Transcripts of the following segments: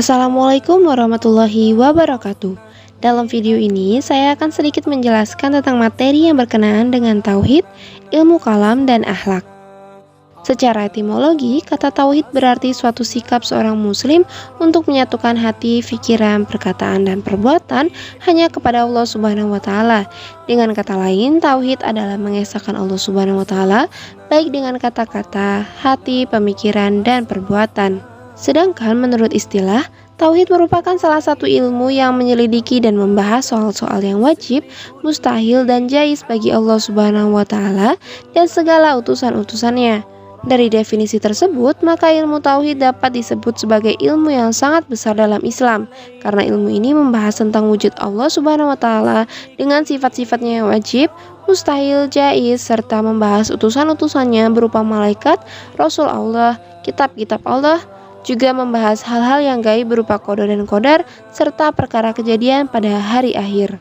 Assalamualaikum warahmatullahi wabarakatuh. Dalam video ini, saya akan sedikit menjelaskan tentang materi yang berkenaan dengan tauhid, ilmu kalam, dan akhlak. Secara etimologi, kata tauhid berarti suatu sikap seorang muslim untuk menyatukan hati, pikiran, perkataan, dan perbuatan hanya kepada Allah Subhanahu wa taala. Dengan kata lain, tauhid adalah mengesahkan Allah Subhanahu wa taala baik dengan kata-kata, hati, pemikiran, dan perbuatan. Sedangkan menurut istilah, tauhid merupakan salah satu ilmu yang menyelidiki dan membahas soal-soal yang wajib, mustahil, dan jais bagi Allah Subhanahu wa taala dan segala utusan-utusannya. Dari definisi tersebut, maka ilmu tauhid dapat disebut sebagai ilmu yang sangat besar dalam Islam, karena ilmu ini membahas tentang wujud Allah Subhanahu wa taala dengan sifat-sifatnya yang wajib, mustahil, jais, serta membahas utusan-utusannya berupa malaikat, rasul Allah, kitab-kitab Allah, juga membahas hal-hal yang gaib berupa qada dan qadar, serta perkara kejadian pada hari akhir.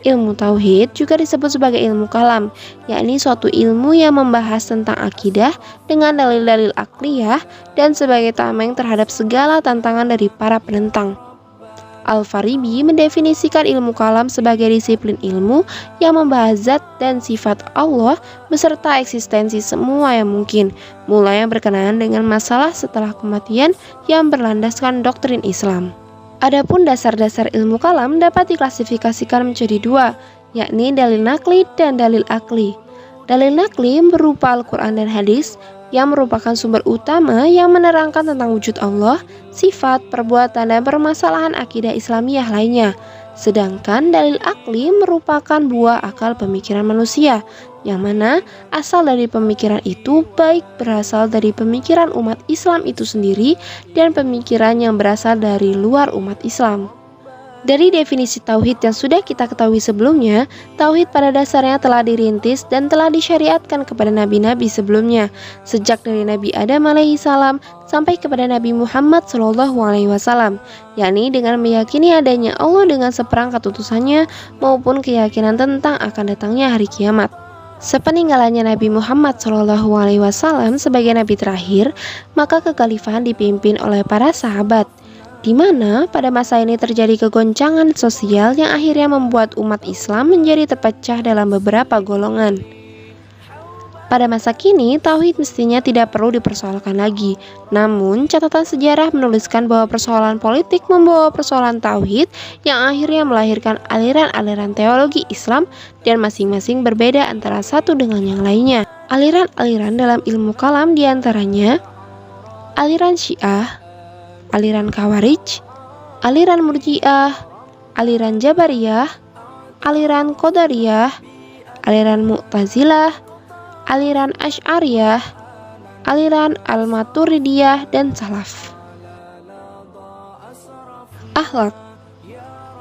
Ilmu tauhid juga disebut sebagai ilmu kalam, yakni suatu ilmu yang membahas tentang akidah dengan dalil-dalil akliyah dan sebagai tameng terhadap segala tantangan dari para penentang. Al-Farabi mendefinisikan ilmu kalam sebagai disiplin ilmu yang membahas zat dan sifat Allah beserta eksistensi semua yang mungkin, mulai yang berkenaan dengan masalah setelah kematian yang berlandaskan doktrin Islam. Adapun dasar-dasar ilmu kalam dapat diklasifikasikan menjadi dua, yakni dalil nakli dan dalil akli. Dalil nakli berupa Al-Quran dan hadis, yang merupakan sumber utama yang menerangkan tentang wujud Allah, sifat, perbuatan, dan permasalahan akidah Islamiyah lainnya. Sedangkan dalil akli merupakan buah akal pemikiran manusia, yang mana asal dari pemikiran itu baik berasal dari pemikiran umat Islam itu sendiri dan pemikiran yang berasal dari luar umat Islam. Dari definisi tauhid yang sudah kita ketahui sebelumnya, tauhid pada dasarnya telah dirintis dan telah disyariatkan kepada nabi-nabi sebelumnya, sejak dari Nabi Adam alaihissalam sampai kepada Nabi Muhammad SAW, yakni dengan meyakini adanya Allah dengan seperangkat utusannya maupun keyakinan tentang akan datangnya hari kiamat. Sepeninggalannya Nabi Muhammad SAW sebagai nabi terakhir, maka kekhalifahan dipimpin oleh para sahabat, di mana pada masa ini terjadi kegoncangan sosial yang akhirnya membuat umat Islam menjadi terpecah dalam beberapa golongan. Pada masa kini, tauhid mestinya tidak perlu dipersoalkan lagi. Namun, catatan sejarah menuliskan bahwa persoalan politik membawa persoalan tauhid yang akhirnya melahirkan aliran-aliran teologi Islam dan masing-masing berbeda antara satu dengan yang lainnya. Aliran-aliran dalam ilmu kalam diantaranya aliran Syiah, aliran Khawarij, aliran Murji'ah, aliran Jabariyah, aliran Qadariyah, aliran Mu'tazilah, aliran Asy'ariyah, aliran Al-Maturidiyah, dan Salaf. Akhlak.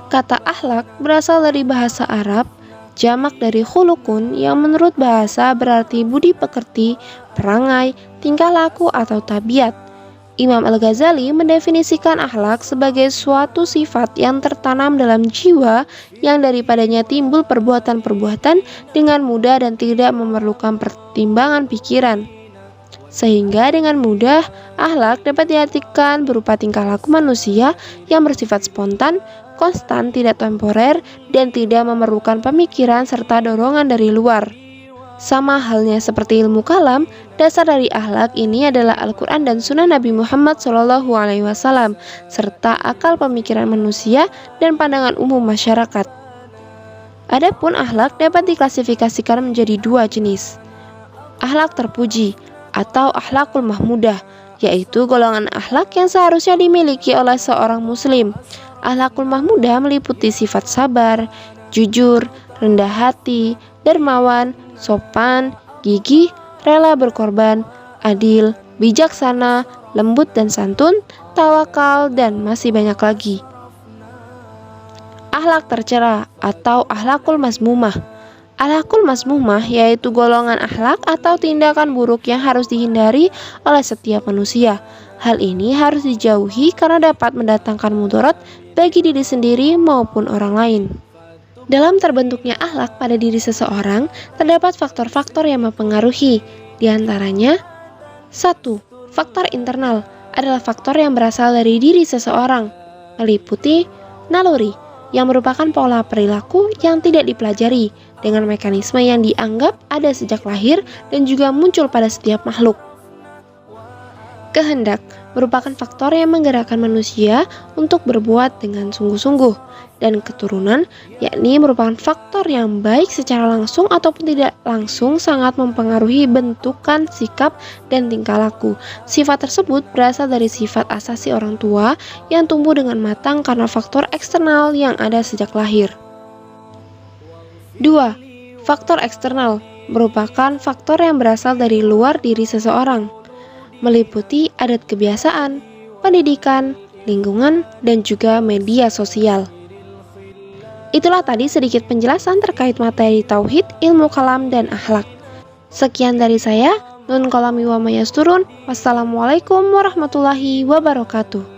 Kata akhlak berasal dari bahasa Arab, jamak dari khulukun yang menurut bahasa berarti budi pekerti, perangai, tingkah laku atau tabiat. Imam Al-Ghazali mendefinisikan akhlak sebagai suatu sifat yang tertanam dalam jiwa yang daripadanya timbul perbuatan-perbuatan dengan mudah dan tidak memerlukan pertimbangan pikiran. Sehingga dengan mudah, akhlak dapat diartikan berupa tingkah laku manusia yang bersifat spontan, konstan, tidak temporer, dan tidak memerlukan pemikiran serta dorongan dari luar. Sama halnya seperti ilmu kalam, dasar dari akhlak ini adalah Al-Quran dan Sunnah Nabi Muhammad SAW, serta akal pemikiran manusia dan pandangan umum masyarakat. Adapun akhlak dapat diklasifikasikan menjadi dua jenis. Akhlak terpuji atau akhlakul mahmudah, yaitu golongan akhlak yang seharusnya dimiliki oleh seorang muslim. Akhlakul mahmudah meliputi sifat sabar, jujur, rendah hati, dermawan, sopan, gigih, rela berkorban, adil, bijaksana, lembut dan santun, tawakal, dan masih banyak lagi. Akhlak tercela atau akhlakul mazmumah. Akhlakul mazmumah yaitu golongan akhlak atau tindakan buruk yang harus dihindari oleh setiap manusia. Hal ini harus dijauhi karena dapat mendatangkan mudarat bagi diri sendiri maupun orang lain. Dalam terbentuknya akhlak pada diri seseorang, terdapat faktor-faktor yang mempengaruhi. Di antaranya, 1. Faktor internal. adalah faktor yang berasal dari diri seseorang, meliputi naluri, yang merupakan pola perilaku yang tidak dipelajari dengan mekanisme yang dianggap ada sejak lahir dan juga muncul pada setiap makhluk. Kehendak merupakan faktor yang menggerakkan manusia untuk berbuat dengan sungguh-sungguh, dan keturunan yakni merupakan faktor yang baik secara langsung ataupun tidak langsung sangat mempengaruhi bentukan sikap dan tingkah laku. Sifat tersebut berasal dari sifat asasi orang tua yang tumbuh dengan matang karena faktor eksternal yang ada sejak lahir. 2. Faktor eksternal merupakan faktor yang berasal dari luar diri seseorang, meliputi adat kebiasaan, pendidikan, lingkungan, dan juga media sosial. Itulah tadi sedikit penjelasan terkait materi tauhid, ilmu kalam, dan akhlak. Sekian dari saya, Nun kolami wa mayasturun. Wassalamualaikum warahmatullahi wabarakatuh.